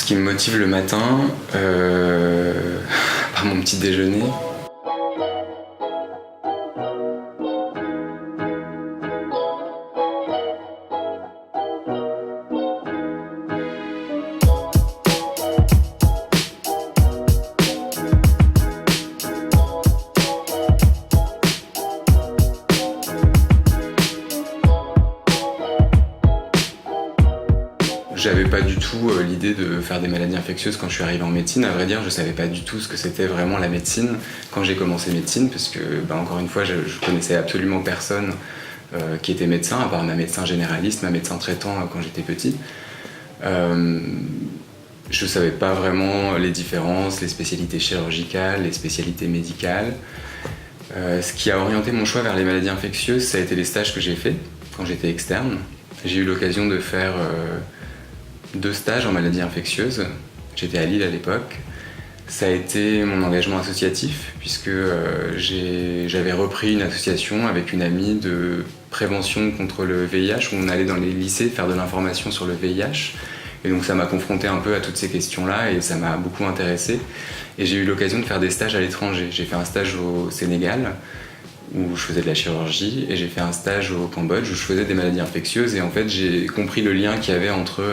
qui me motive le matin, par mon petit déjeuner. J'avais pas du tout l'idée de faire des maladies infectieuses quand je suis arrivé en médecine. À vrai dire, je savais pas du tout ce que c'était vraiment la médecine quand j'ai commencé médecine, parce que, encore une fois, je connaissais absolument personne qui était médecin, à part ma médecin généraliste, ma médecin traitant quand j'étais petit. Je savais pas vraiment les différences, les spécialités chirurgicales, les spécialités médicales. Ce qui a orienté mon choix vers les maladies infectieuses, ça a été les stages que j'ai faits quand j'étais externe. J'ai eu l'occasion de faire 2 stages en maladies infectieuses. J'étais à Lille à l'époque. Ça a été mon engagement associatif, puisque j'avais repris une association avec une amie de prévention contre le VIH, où on allait dans les lycées faire de l'information sur le VIH. Et donc ça m'a confronté un peu à toutes ces questions-là et ça m'a beaucoup intéressé. Et j'ai eu l'occasion de faire des stages à l'étranger. J'ai fait un stage au Sénégal, où je faisais de la chirurgie, et j'ai fait un stage au Cambodge où je faisais des maladies infectieuses, et en fait j'ai compris le lien qu'il y avait entre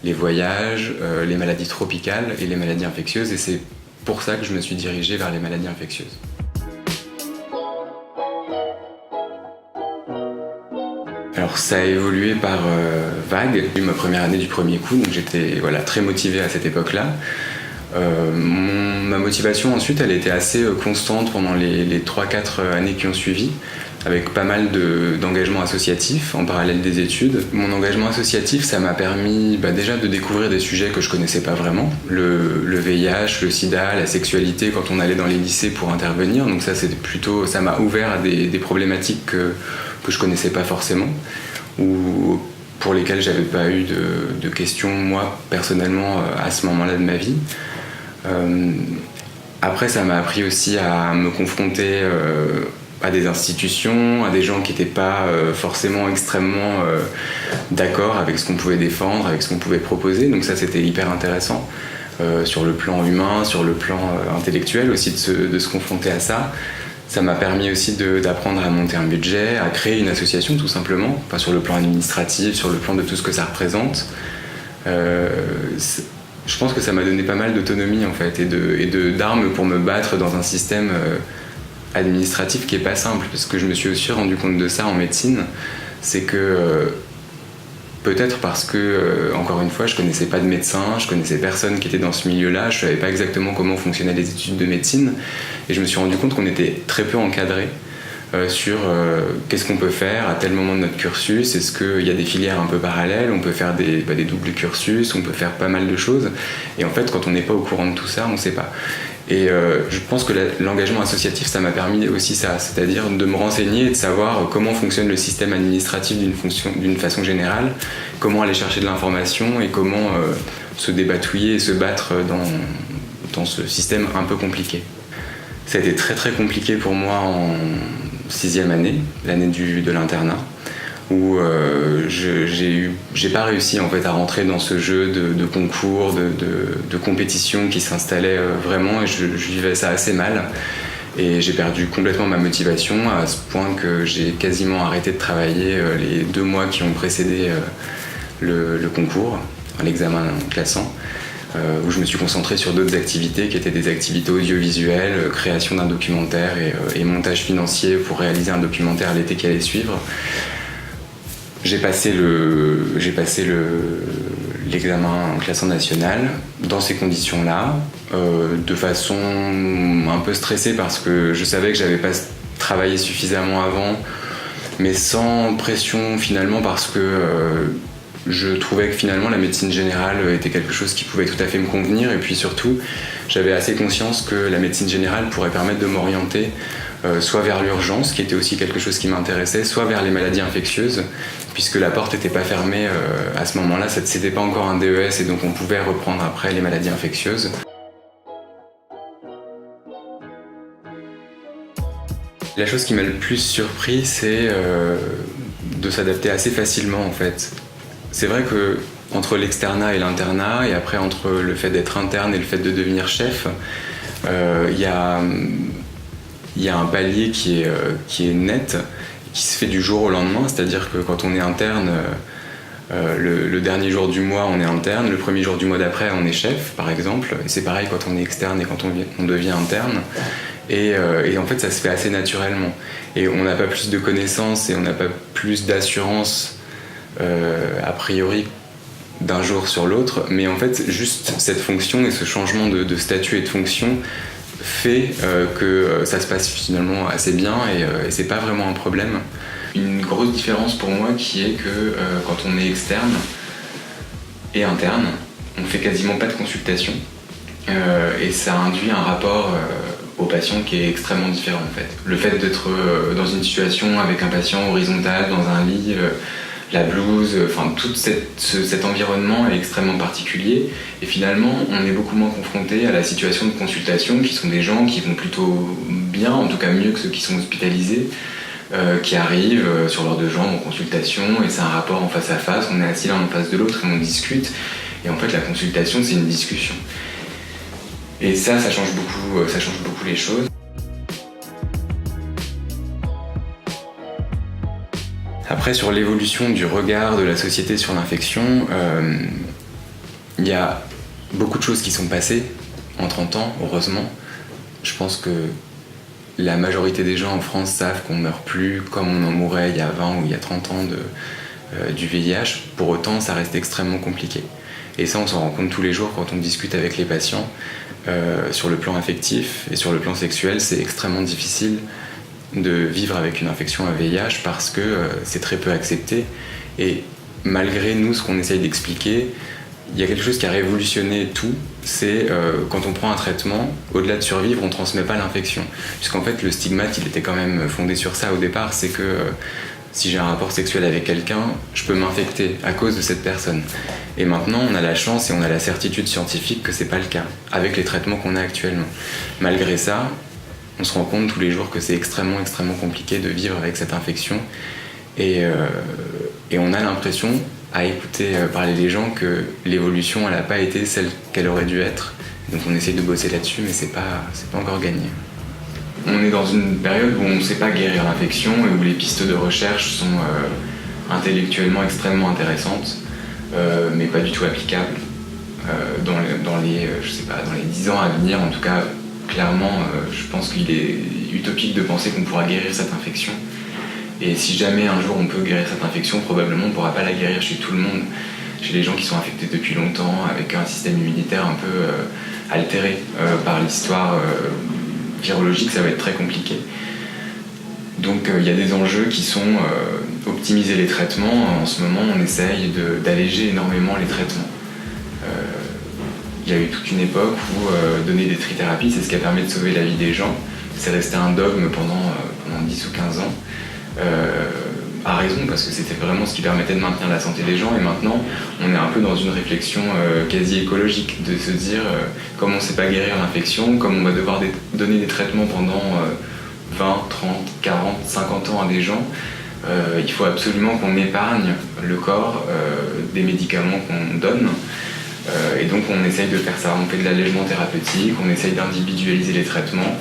les voyages, les maladies tropicales et les maladies infectieuses, et c'est pour ça que je me suis dirigé vers les maladies infectieuses. Alors ça a évolué par vagues. J'ai eu ma première année du premier coup, donc j'étais très motivé à cette époque-là. Ma motivation ensuite, elle était assez constante pendant les 3-4 années qui ont suivi, avec pas mal d'engagement associatif en parallèle des études. Mon engagement associatif, ça m'a permis déjà de découvrir des sujets que je connaissais pas vraiment. Le VIH, le sida, la sexualité quand on allait dans les lycées pour intervenir. Donc ça m'a ouvert à des problématiques que je connaissais pas forcément, ou pour lesquelles j'avais pas eu de questions moi personnellement à ce moment-là de ma vie. Après, ça m'a appris aussi à me confronter à des institutions, à des gens qui n'étaient pas forcément extrêmement d'accord avec ce qu'on pouvait défendre, avec ce qu'on pouvait proposer. Donc ça, c'était hyper intéressant sur le plan humain, sur le plan intellectuel aussi, de se confronter à ça. Ça m'a permis aussi d'apprendre à monter un budget, à créer une association tout simplement, pas sur le plan administratif, sur le plan de tout ce que ça représente. Je pense que ça m'a donné pas mal d'autonomie en fait, et d'armes pour me battre dans un système administratif qui est pas simple, parce que je me suis aussi rendu compte de ça en médecine. C'est que peut-être parce que, encore une fois, je connaissais pas de médecin, je connaissais personne qui était dans ce milieu-là, je savais pas exactement comment fonctionnaient les études de médecine, et je me suis rendu compte qu'on était très peu encadré sur qu'est-ce qu'on peut faire à tel moment de notre cursus. Est-ce qu'il y a des filières un peu parallèles, on peut faire des doubles cursus, on peut faire pas mal de choses, et en fait quand on n'est pas au courant de tout ça, on sait pas. Et je pense que l'engagement associatif, ça m'a permis aussi ça, c'est-à-dire de me renseigner et de savoir comment fonctionne le système administratif d'une façon générale, comment aller chercher de l'information et comment se débatouiller et se battre dans ce système un peu compliqué. Ça a été très très compliqué pour moi en 6e année, l'année de l'internat, où j'ai pas réussi en fait à rentrer dans ce jeu de concours, de compétition qui s'installait vraiment, et je vivais ça assez mal. Et j'ai perdu complètement ma motivation à ce point que j'ai quasiment arrêté de travailler les 2 mois qui ont précédé le concours, l'examen classant, où je me suis concentré sur d'autres activités qui étaient des activités audiovisuelles, création d'un documentaire et montage financier pour réaliser un documentaire l'été qui allait suivre. J'ai passé l'examen en classant national dans ces conditions-là, de façon un peu stressée parce que je savais que j'avais pas travaillé suffisamment avant, mais sans pression finalement, parce que je trouvais que finalement la médecine générale était quelque chose qui pouvait tout à fait me convenir, et puis surtout j'avais assez conscience que la médecine générale pourrait permettre de m'orienter soit vers l'urgence, qui était aussi quelque chose qui m'intéressait, soit vers les maladies infectieuses, puisque la porte n'était pas fermée à ce moment-là, c'était pas encore un DES, et donc on pouvait reprendre après les maladies infectieuses. La chose qui m'a le plus surpris, c'est de s'adapter assez facilement en fait. C'est vrai que entre l'externat et l'internat, et après entre le fait d'être interne et le fait de devenir chef, il y a un palier qui est net, qui se fait du jour au lendemain, c'est-à-dire que quand on est interne, le dernier jour du mois on est interne, le premier jour du mois d'après on est chef par exemple, et c'est pareil quand on est externe et quand on devient interne, et en fait ça se fait assez naturellement, et on n'a pas plus de connaissances et on n'a pas plus d'assurance a priori d'un jour sur l'autre, mais en fait juste cette fonction et ce changement de statut et de fonction fait que ça se passe finalement assez bien, et c'est pas vraiment un problème. Une grosse différence pour moi qui est que quand on est externe et interne, on fait quasiment pas de consultation, et ça induit un rapport au patient qui est extrêmement différent en fait. Le fait d'être dans une situation avec un patient horizontal dans un lit, la blouse, enfin tout cet environnement est extrêmement particulier, et finalement on est beaucoup moins confronté à la situation de consultation qui sont des gens qui vont plutôt bien, en tout cas mieux que ceux qui sont hospitalisés, qui arrivent sur l'heure de jambe en consultation, et c'est un rapport en face à face, on est assis l'un en face de l'autre et on discute, et en fait la consultation c'est une discussion. Et ça change beaucoup les choses. Après, sur l'évolution du regard de la société sur l'infection, il y a beaucoup de choses qui sont passées en 30 ans, heureusement. Je pense que la majorité des gens en France savent qu'on ne meurt plus comme on en mourait il y a 20 ou il y a 30 ans du VIH. Pour autant, ça reste extrêmement compliqué. Et ça, on s'en rend compte tous les jours quand on discute avec les patients. Sur le plan affectif et sur le plan sexuel, c'est extrêmement difficile de vivre avec une infection à VIH parce que c'est très peu accepté, et malgré nous ce qu'on essaye d'expliquer, il y a quelque chose qui a révolutionné tout, c'est quand on prend un traitement, au-delà de survivre, on ne transmet pas l'infection, puisqu'en fait le stigmate il était quand même fondé sur ça au départ, c'est que si j'ai un rapport sexuel avec quelqu'un, je peux m'infecter à cause de cette personne. Et maintenant on a la chance et on a la certitude scientifique que c'est pas le cas avec les traitements qu'on a actuellement. Malgré ça, on se rend compte tous les jours que c'est extrêmement compliqué de vivre avec cette infection, et on a l'impression, à écouter parler les gens, que l'évolution elle n'a pas été celle qu'elle aurait dû être. Donc on essaye de bosser là-dessus, mais c'est pas encore gagné. On est dans une période où on ne sait pas guérir l'infection et où les pistes de recherche sont intellectuellement extrêmement intéressantes, mais pas du tout applicables. Dans les 10 ans à venir, en tout cas, clairement, je pense qu'il est utopique de penser qu'on pourra guérir cette infection. Et si jamais un jour on peut guérir cette infection, probablement on ne pourra pas la guérir chez tout le monde. Chez les gens qui sont infectés depuis longtemps, avec un système immunitaire un peu altéré par l'histoire virologique, ça va être très compliqué. Donc il y a des enjeux qui sont optimiser les traitements. En ce moment, on essaye d'alléger énormément les traitements. Il y a eu toute une époque où donner des trithérapies, c'est ce qui a permis de sauver la vie des gens. C'est resté un dogme pendant 10 ou 15 ans. À raison, parce que c'était vraiment ce qui permettait de maintenir la santé des gens, et maintenant on est un peu dans une réflexion quasi écologique, de se dire comme on ne sait pas guérir l'infection, comme on va devoir donner des traitements pendant 20, 30, 40, 50 ans à des gens, il faut absolument qu'on épargne le corps des médicaments qu'on donne. Et donc on essaye de faire ça, on fait de l'allègement thérapeutique, on essaye d'individualiser les traitements.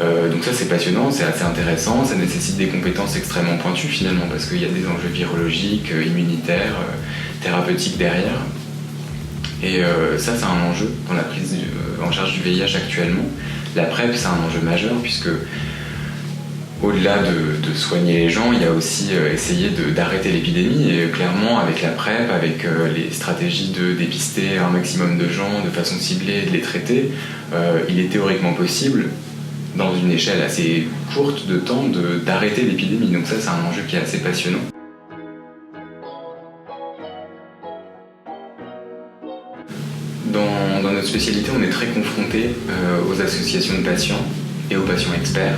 Donc ça c'est passionnant, c'est assez intéressant, ça nécessite des compétences extrêmement pointues finalement, parce qu'il y a des enjeux virologiques, immunitaires, thérapeutiques derrière. Et ça c'est un enjeu dans la prise en charge du VIH actuellement. La PrEP c'est un enjeu majeur, puisque au-delà de soigner les gens, il y a aussi essayer d'arrêter l'épidémie, et clairement avec la PrEP, avec les stratégies de dépister un maximum de gens de façon ciblée et de les traiter, il est théoriquement possible, dans une échelle assez courte de temps, d'arrêter l'épidémie. Donc ça c'est un enjeu qui est assez passionnant. Dans notre spécialité, on est très confronté aux associations de patients et aux patients experts.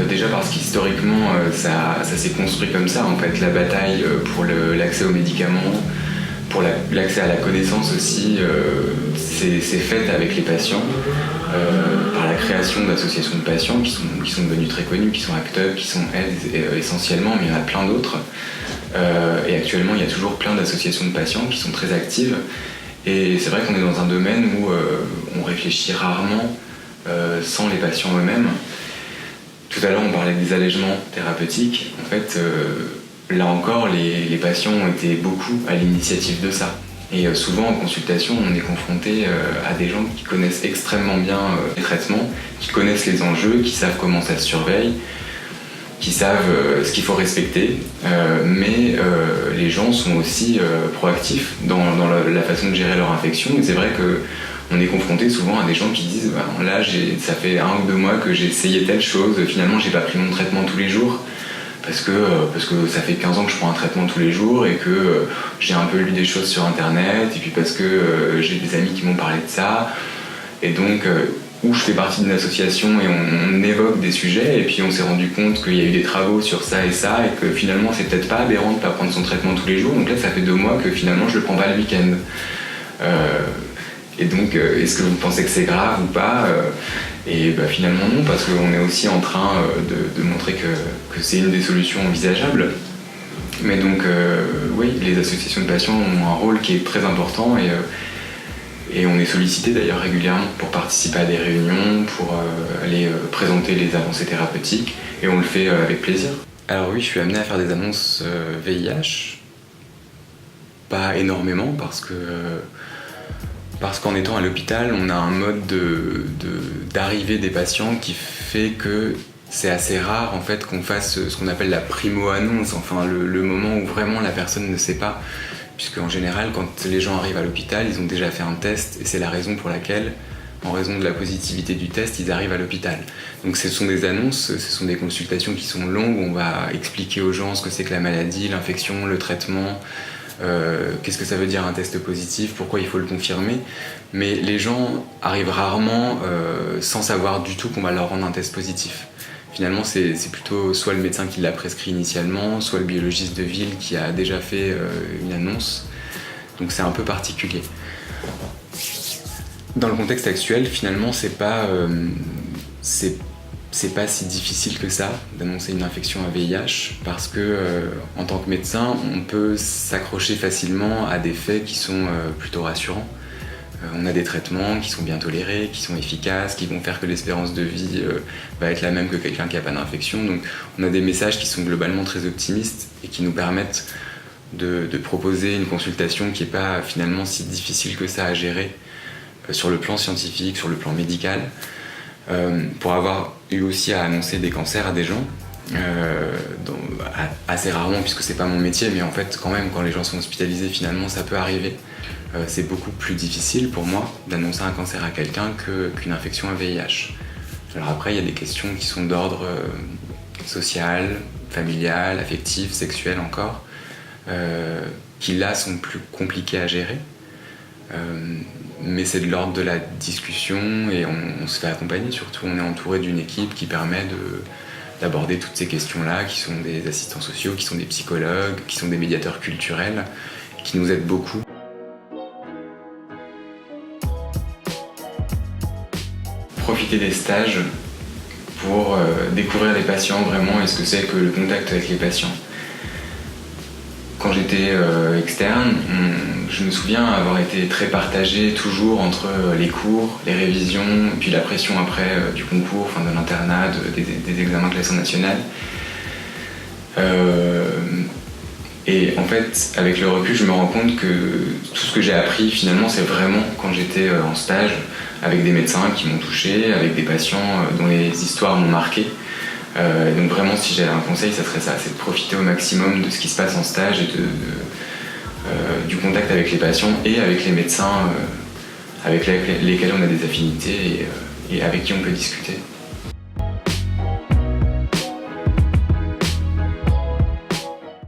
Déjà parce qu'historiquement, ça s'est construit comme ça. En fait, la bataille pour l'accès aux médicaments, pour l'accès à la connaissance aussi, c'est faite avec les patients, par la création d'associations de patients qui sont devenues très connues, qui sont ACT UP, qui sont AIDS essentiellement, mais il y en a plein d'autres. Et actuellement, il y a toujours plein d'associations de patients qui sont très actives. Et c'est vrai qu'on est dans un domaine où on réfléchit rarement sans les patients eux-mêmes. Tout à l'heure, on parlait des allègements thérapeutiques. En fait, là encore, les patients ont été beaucoup à l'initiative de ça. Et souvent, en consultation, on est confronté à des gens qui connaissent extrêmement bien les traitements, qui connaissent les enjeux, qui savent comment ça se surveille, qui savent ce qu'il faut respecter. Mais les gens sont aussi proactifs dans la façon de gérer leur infection. Et c'est vrai qu'on est confronté souvent à des gens qui disent là, ça fait 1 ou 2 mois que j'ai essayé telle chose, finalement, j'ai pas pris mon traitement tous les jours. Parce que ça fait 15 ans que je prends un traitement tous les jours et que j'ai un peu lu des choses sur internet, et puis parce que j'ai des amis qui m'ont parlé de ça, et donc où je fais partie d'une association et on évoque des sujets, et puis on s'est rendu compte qu'il y a eu des travaux sur ça, et que finalement c'est peut-être pas aberrant de pas prendre son traitement tous les jours, donc là ça fait 2 mois que finalement je le prends pas le week-end. Et donc est-ce que vous pensez que c'est grave ou pas? Et finalement non, parce qu'on est aussi en train de montrer que c'est une des solutions envisageables. Mais donc oui, les associations de patients ont un rôle qui est très important, et on est sollicité d'ailleurs régulièrement pour participer à des réunions, pour aller présenter les avancées thérapeutiques, et on le fait avec plaisir. Alors oui, je suis amené à faire des annonces VIH, pas énormément parce qu'en étant à l'hôpital, on a un mode d'arrivée des patients qui fait que c'est assez rare en fait qu'on fasse ce qu'on appelle la primo-annonce, enfin le moment où vraiment la personne ne sait pas, puisque en général quand les gens arrivent à l'hôpital, ils ont déjà fait un test, et c'est la raison pour laquelle, en raison de la positivité du test, ils arrivent à l'hôpital. Donc ce sont des annonces, ce sont des consultations qui sont longues, où on va expliquer aux gens ce que c'est que la maladie, l'infection, le traitement, qu'est-ce que ça veut dire un test positif, pourquoi il faut le confirmer. Mais les gens arrivent rarement sans savoir du tout qu'on va leur rendre un test positif. Finalement, c'est plutôt soit le médecin qui l'a prescrit initialement, soit le biologiste de ville qui a déjà fait une annonce. Donc c'est un peu particulier. Dans le contexte actuel, finalement, c'est pas si difficile que ça d'annoncer une infection à VIH, parce que en tant que médecin, on peut s'accrocher facilement à des faits qui sont plutôt rassurants. On a des traitements qui sont bien tolérés, qui sont efficaces, qui vont faire que l'espérance de vie va être la même que quelqu'un qui n'a pas d'infection. Donc on a des messages qui sont globalement très optimistes et qui nous permettent de proposer une consultation qui n'est pas finalement si difficile que ça à gérer sur le plan scientifique, sur le plan médical. Pour avoir eu aussi à annoncer des cancers à des gens, assez rarement puisque c'est pas mon métier, mais en fait quand même quand les gens sont hospitalisés, finalement ça peut arriver. C'est beaucoup plus difficile pour moi d'annoncer un cancer à quelqu'un qu'une infection à VIH. Alors après il y a des questions qui sont d'ordre social, familial, affectif, sexuel encore, qui là sont plus compliquées à gérer. Mais c'est de l'ordre de la discussion, et on se fait accompagner, surtout on est entouré d'une équipe qui permet d'aborder toutes ces questions-là, qui sont des assistants sociaux, qui sont des psychologues, qui sont des médiateurs culturels, qui nous aident beaucoup. Profiter des stages pour découvrir les patients vraiment, et ce que c'est que le contact avec les patients. Quand j'étais externe, je me souviens avoir été très partagé toujours entre les cours, les révisions, et puis la pression après du concours, de l'internat, des examens classants nationaux. Et en fait, avec le recul, je me rends compte que tout ce que j'ai appris, finalement, c'est vraiment quand j'étais en stage, avec des médecins qui m'ont touché, avec des patients dont les histoires m'ont marqué. Donc vraiment, si j'avais un conseil, ça serait ça, c'est de profiter au maximum de ce qui se passe en stage et du contact avec les patients et avec les médecins avec lesquels on a des affinités et avec qui on peut discuter.